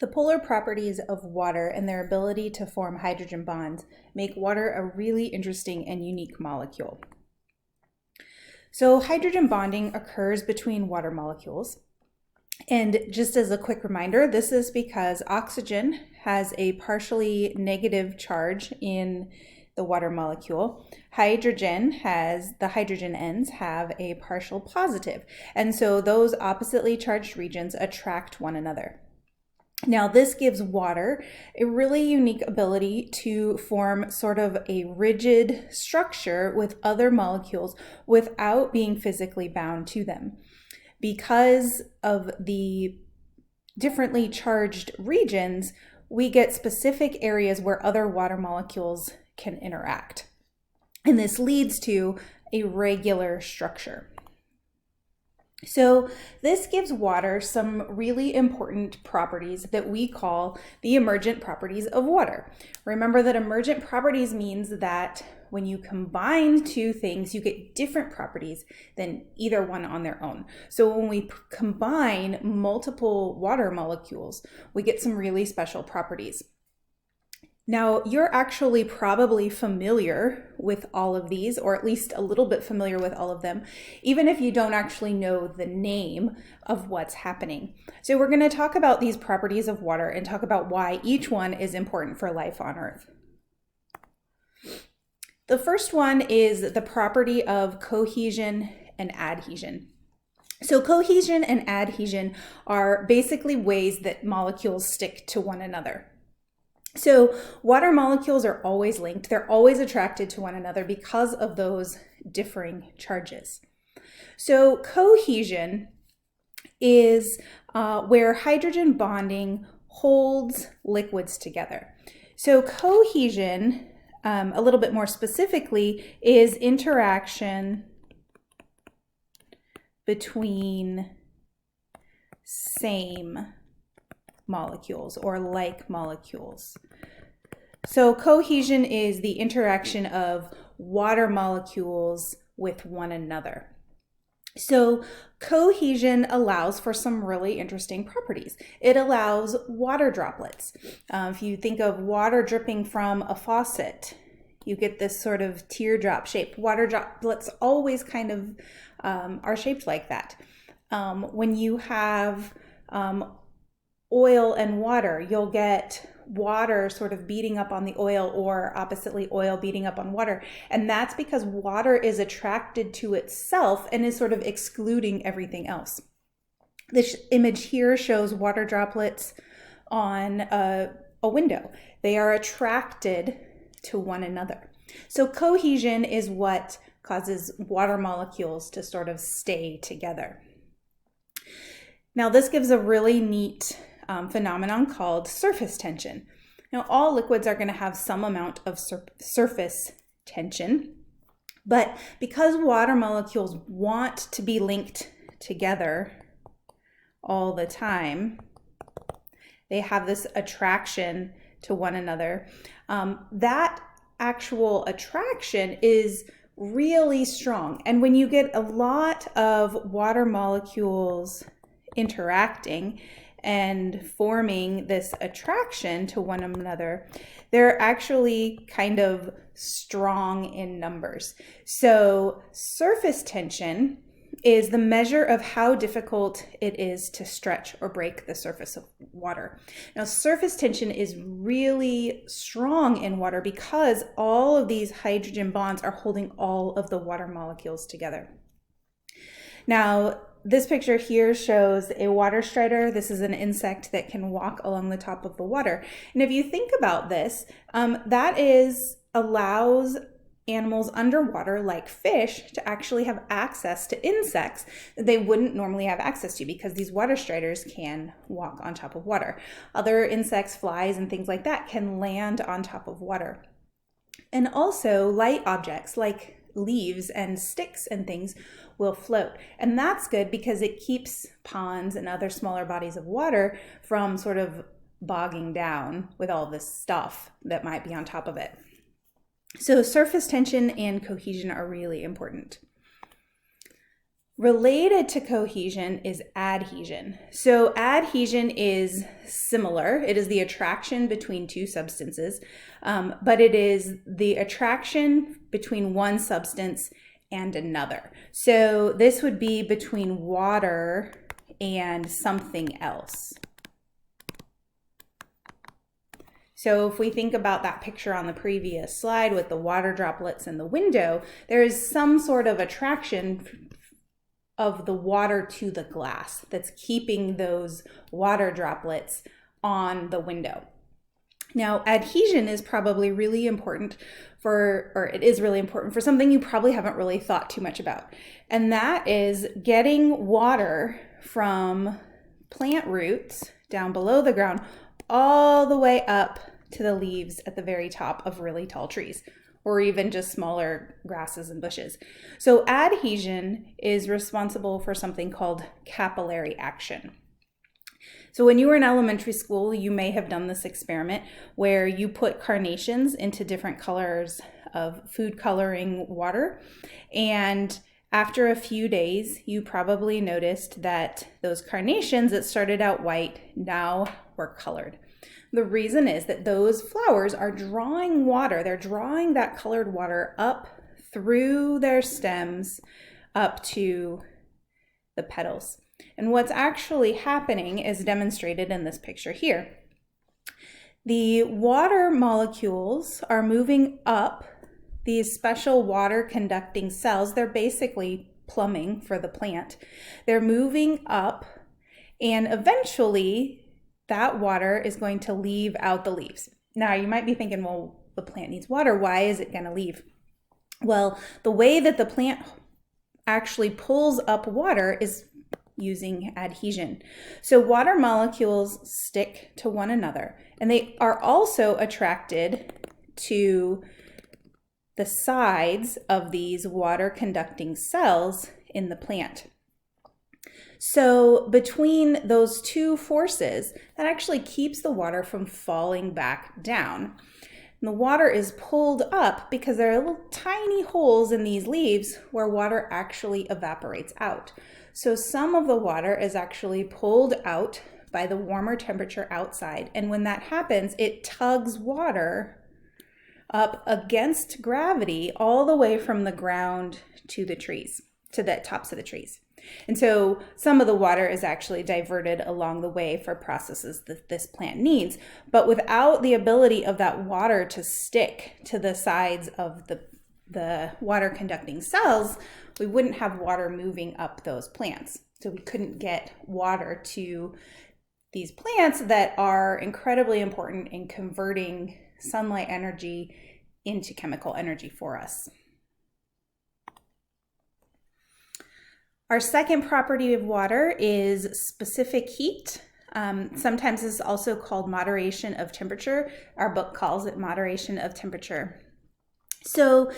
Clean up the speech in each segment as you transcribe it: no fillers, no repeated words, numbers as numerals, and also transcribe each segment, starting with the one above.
The polar properties of water and their ability to form hydrogen bonds make water a really interesting and unique molecule. So hydrogen bonding occurs between water molecules. And just as a quick reminder, this is because oxygen has a partially negative charge in the water molecule. The hydrogen ends have a partial positive. And so those oppositely charged regions attract one another. Now, this gives water a really unique ability to form sort of a rigid structure with other molecules without being physically bound to them. Because of the differently charged regions, we get specific areas where other water molecules can interact. And this leads to a regular structure. So this gives water some really important properties that we call the emergent properties of water. Remember that emergent properties means that when you combine two things, you get different properties than either one on their own. So when we combine multiple water molecules, we get some really special properties. Now, you're actually probably familiar with all of these, or at least a little bit familiar with all of them, even if you don't actually know the name of what's happening. So we're going to talk about these properties of water and talk about why each one is important for life on Earth. The first one is the property of cohesion and adhesion. So cohesion and adhesion are basically ways that molecules stick to one another. So water molecules are always linked. They're always attracted to one another because of those differing charges. So cohesion is where hydrogen bonding holds liquids together. So cohesion, a little bit more specifically, is interaction between same molecules or like molecules. So cohesion is the interaction of water molecules with one another. So cohesion allows for some really interesting properties. It allows water droplets. If you think of water dripping from a faucet, you get this sort of teardrop shape. Water droplets always kind of are shaped like that. When you have oil and water, you'll get water sort of beating up on the oil, or oppositely, oil beating up on water. And that's because water is attracted to itself and is sort of excluding everything else. This image here shows water droplets on a window. They are attracted to one another. So cohesion is what causes water molecules to sort of stay together. Now, this gives a really neat phenomenon called surface tension. Now, all liquids are going to have some amount of surface tension, but because water molecules want to be linked together all the time, they have this attraction to one another. That actual attraction is really strong. And when you get a lot of water molecules interacting and forming this attraction to one another, they're actually kind of strong in numbers. So surface tension is the measure of how difficult it is to stretch or break the surface of water. Now, surface tension is really strong in water because all of these hydrogen bonds are holding all of the water molecules together. Now, this picture here shows a water strider. This is an insect that can walk along the top of the water. And if you think about this, allows animals underwater, like fish, to actually have access to insects that they wouldn't normally have access to because these water striders can walk on top of water. Other insects, flies, and things like that can land on top of water. And also light objects like leaves and sticks and things will float. And that's good because it keeps ponds and other smaller bodies of water from sort of bogging down with all this stuff that might be on top of it. So surface tension and cohesion are really important. Related to cohesion is adhesion. So adhesion is similar. It is the attraction between two substances, but it is the attraction between one substance and another. So this would be between water and something else. So if we think about that picture on the previous slide with the water droplets in the window, there is some sort of attraction of the water to the glass that's keeping those water droplets on the window. Now, adhesion is probably really important or it is really important for something you probably haven't really thought too much about. And that is getting water from plant roots down below the ground all the way up to the leaves at the very top of really tall trees, or even just smaller grasses and bushes. So adhesion is responsible for something called capillary action. So when you were in elementary school, you may have done this experiment where you put carnations into different colors of food coloring water. And after a few days, you probably noticed that those carnations that started out white now were colored. The reason is that those flowers are drawing water. They're drawing that colored water up through their stems up to the petals. And what's actually happening is demonstrated in this picture here. The water molecules are moving up these special water conducting cells. They're basically plumbing for the plant. They're moving up, and eventually that water is going to leave out the leaves. Now you might be thinking, well, the plant needs water. Why is it going to leave? Well, the way that the plant actually pulls up water is using adhesion. So water molecules stick to one another, and they are also attracted to the sides of these water conducting cells in the plant. So between those two forces, that actually keeps the water from falling back down. And the water is pulled up because there are little tiny holes in these leaves where water actually evaporates out. So some of the water is actually pulled out by the warmer temperature outside. And when that happens, it tugs water up against gravity all the way from the ground to the trees, to the tops of the trees. And so some of the water is actually diverted along the way for processes that this plant needs. But without the ability of that water to stick to the sides of the water conducting cells, we wouldn't have water moving up those plants. So we couldn't get water to these plants that are incredibly important in converting sunlight energy into chemical energy for us. Our second property of water is specific heat. Sometimes this is also called moderation of temperature. Our book calls it moderation of temperature. So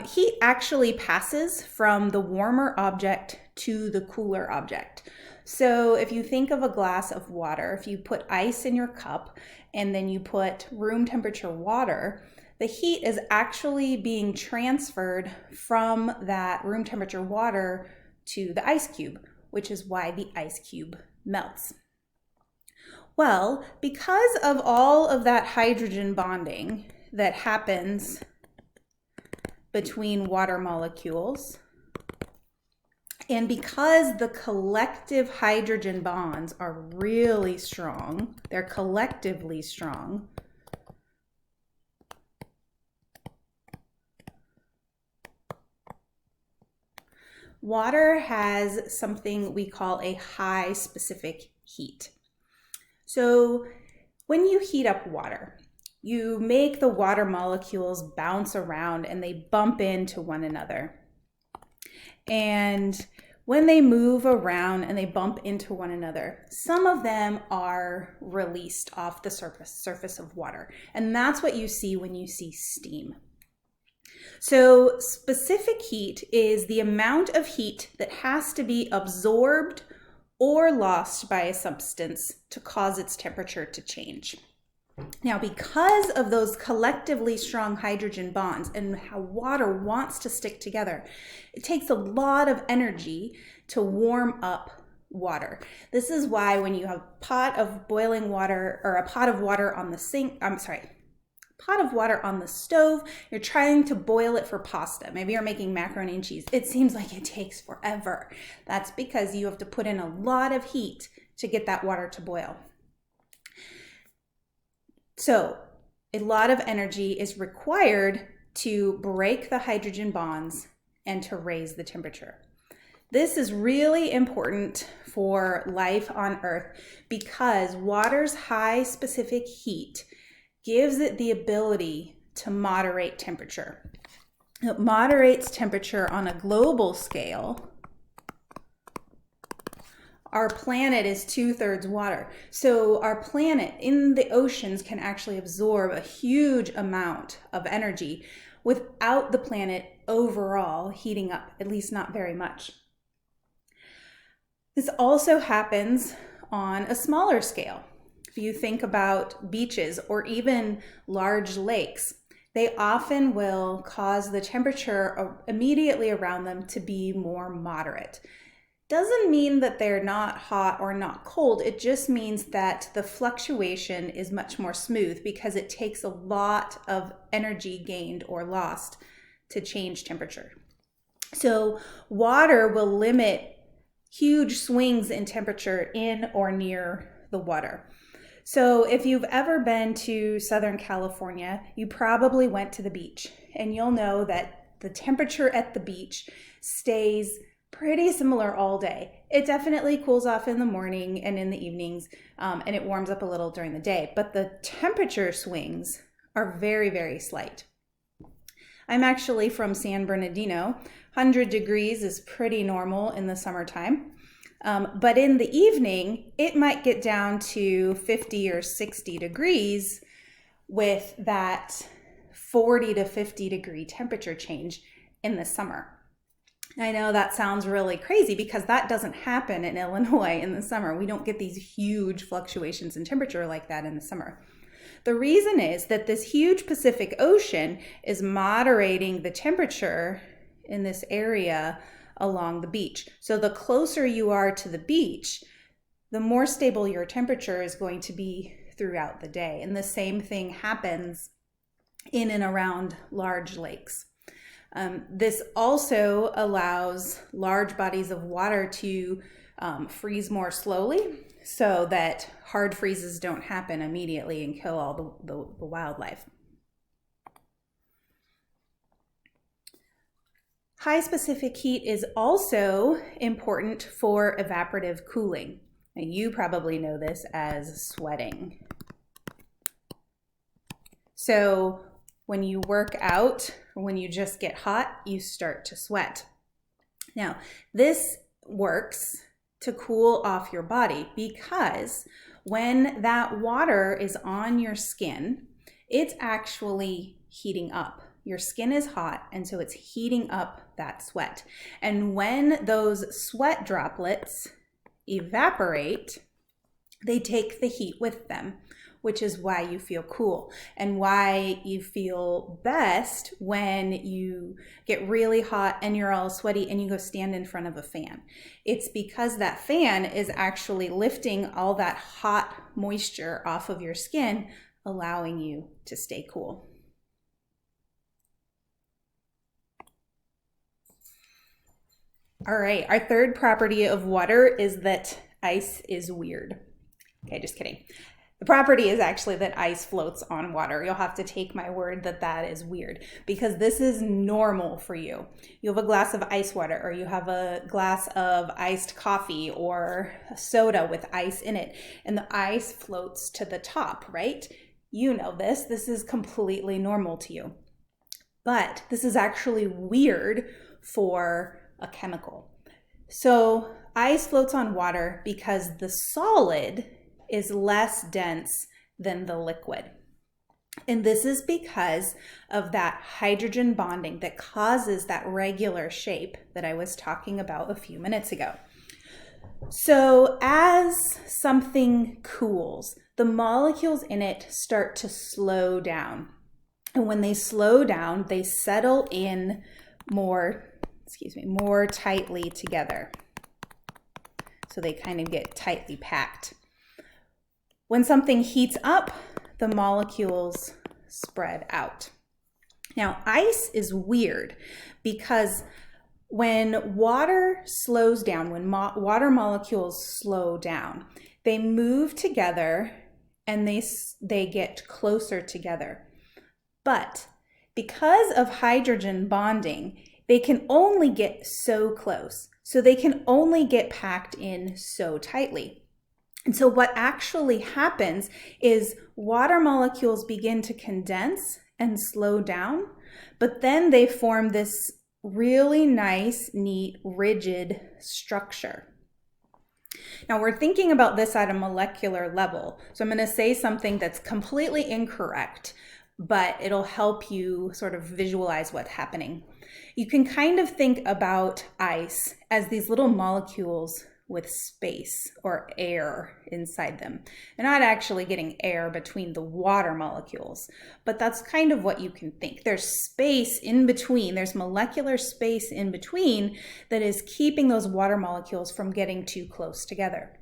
heat actually passes from the warmer object to the cooler object. So if you think of a glass of water, if you put ice in your cup and then you put room temperature water, the heat is actually being transferred from that room temperature water to the ice cube, which is why the ice cube melts. Well, because of all of that hydrogen bonding that happens between water molecules, and because the collective hydrogen bonds are really strong, they're collectively strong, water has something we call a high specific heat. So when you heat up water, you make the water molecules bounce around and they bump into one another. And when they move around and they bump into one another, some of them are released off the surface of water. And that's what you see when you see steam. So specific heat is the amount of heat that has to be absorbed or lost by a substance to cause its temperature to change. Now, because of those collectively strong hydrogen bonds and how water wants to stick together, it takes a lot of energy to warm up water. This is why when you have a pot of boiling water or a pot of water on the pot of water on the stove, you're trying to boil it for pasta. Maybe you're making macaroni and cheese. It seems like it takes forever. That's because you have to put in a lot of heat to get that water to boil. So a lot of energy is required to break the hydrogen bonds and to raise the temperature. This is really important for life on Earth because water's high specific heat gives it the ability to moderate temperature. It moderates temperature on a global scale. Our planet is 2/3 water. So our planet in the oceans can actually absorb a huge amount of energy without the planet overall heating up, at least not very much. This also happens on a smaller scale. If you think about beaches or even large lakes, they often will cause the temperature immediately around them to be more moderate. Doesn't mean that they're not hot or not cold. It just means that the fluctuation is much more smooth because it takes a lot of energy gained or lost to change temperature. So water will limit huge swings in temperature in or near the water. So if you've ever been to Southern California, you probably went to the beach, and you'll know that the temperature at the beach stays pretty similar all day. It definitely cools off in the morning and in the evenings, and it warms up a little during the day, but the temperature swings are very, very slight. I'm actually from San Bernardino. 100 degrees is pretty normal in the summertime, but in the evening, it might get down to 50 or 60 degrees with that 40 to 50 degree temperature change in the summer. I know that sounds really crazy because that doesn't happen in Illinois in the summer. We don't get these huge fluctuations in temperature like that in the summer. The reason is that this huge Pacific Ocean is moderating the temperature in this area along the beach. So the closer you are to the beach, the more stable your temperature is going to be throughout the day. And the same thing happens in and around large lakes. This also allows large bodies of water to freeze more slowly so that hard freezes don't happen immediately and kill all the wildlife. High specific heat is also important for evaporative cooling. Now, you probably know this as sweating. So when you work out or when you just get hot, you start to sweat. Now, this works to cool off your body because when that water is on your skin, it's actually heating up. Your skin is hot, and so it's heating up that sweat. And when those sweat droplets evaporate, they take the heat with them, which is why you feel cool and why you feel best when you get really hot and you're all sweaty and you go stand in front of a fan. It's because that fan is actually lifting all that hot moisture off of your skin, allowing you to stay cool. All right, our third property of water is that ice is weird. Okay, just kidding. The property is actually that ice floats on water. You'll have to take my word that that is weird because this is normal for you. You have a glass of ice water or you have a glass of iced coffee or a soda with ice in it, and the ice floats to the top, right? You know this. This is completely normal to you. But this is actually weird for a chemical. So ice floats on water because the solid is less dense than the liquid. And this is because of that hydrogen bonding that causes that regular shape that I was talking about a few minutes ago. So as something cools, the molecules in it start to slow down. And when they slow down, they settle in more tightly together. So they kind of get tightly packed. When something heats up, the molecules spread out. Now, ice is weird because when water slows down, when water molecules slow down, they move together and they get closer together. But because of hydrogen bonding, they can only get so close. So they can only get packed in so tightly. And so what actually happens is water molecules begin to condense and slow down, but then they form this really nice, neat, rigid structure. Now we're thinking about this at a molecular level. So I'm going to say something that's completely incorrect, but it'll help you sort of visualize what's happening. You can kind of think about ice as these little molecules with space or air inside them. They're not actually getting air between the water molecules, but that's kind of what you can think. There's space in between, there's molecular space in between that is keeping those water molecules from getting too close together.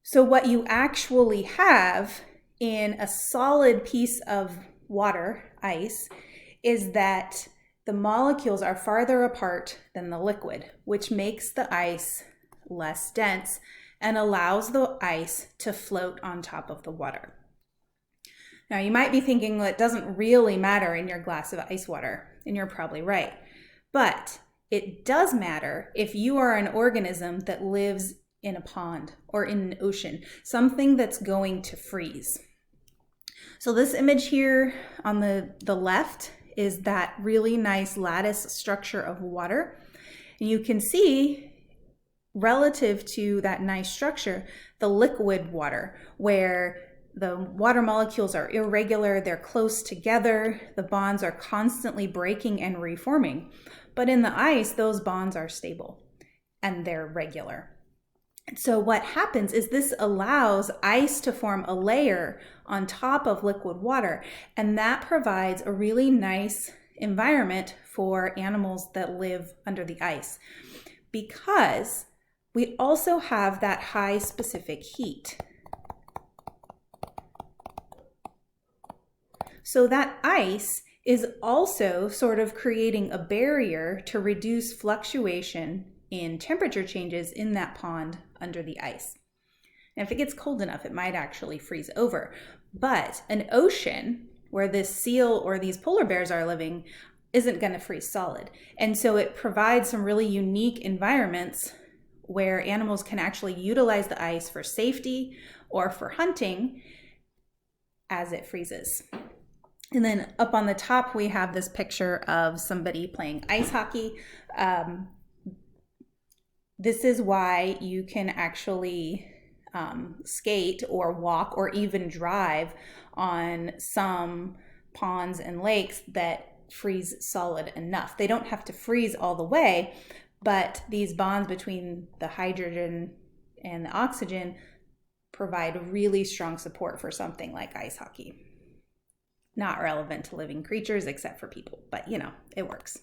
So what you actually have in a solid piece of water, ice, is that the molecules are farther apart than the liquid, which makes the ice less dense and allows the ice to float on top of the water. Now you might be thinking, well, it doesn't really matter in your glass of ice water, and you're probably right. But it does matter if you are an organism that lives in a pond or in an ocean, something that's going to freeze. So this image here on the left is that really nice lattice structure of water. And you can see, relative to that nice structure, the liquid water, where the water molecules are irregular, they're close together, the bonds are constantly breaking and reforming. But in the ice, those bonds are stable and they're regular. So what happens is this allows ice to form a layer on top of liquid water, and that provides a really nice environment for animals that live under the ice, because we also have that high specific heat. So that ice is also sort of creating a barrier to reduce fluctuation in temperature changes in that pond under the ice. And if it gets cold enough, it might actually freeze over. But an ocean where this seal or these polar bears are living isn't going to freeze solid. And so it provides some really unique environments where animals can actually utilize the ice for safety or for hunting as it freezes. And then up on the top, we have this picture of somebody playing ice hockey. This is why you can actually skate or walk or even drive on some ponds and lakes that freeze solid enough. They don't have to freeze all the way, but these bonds between the hydrogen and the oxygen provide really strong support for something like ice hockey. Not relevant to living creatures except for people, but you know, it works.